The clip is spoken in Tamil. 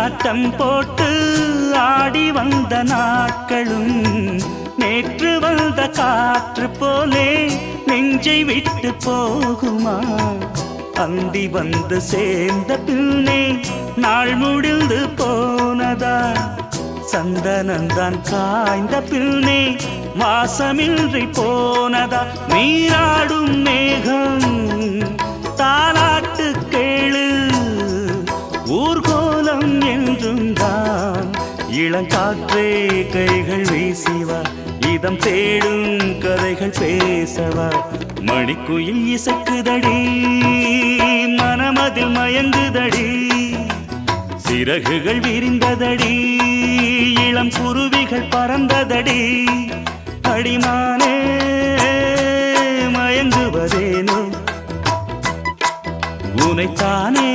ஆட்டம் போட்டு ஆடி வந்த நாட்களும் நேற்று வந்த காற்று போலே நெஞ்சை விட்டு போகுமா? அந்தி வந்து சேர்ந்த பின்னே நாள் முடிந்து போனதா? சந்தனந்தான் காய்ந்த பின்னே வாசமின்றி போனதா? நீராடும் மேகம் தாலாட்டு கேளு, ஊர்கோலம் என்றும் தான். இளங்காற்றே கைகள் வீசிவா, இதம் தேடும் கதைகள் பேசவா. மணிக்குயில் இசைக்குதடி, மனமதில் மயங்குதடி. சிறகுகள் விரிந்ததடி, இளம் குருவிகள் பறந்ததடி. அடிமானே மயங்குவதேனோ, உனைத்தானே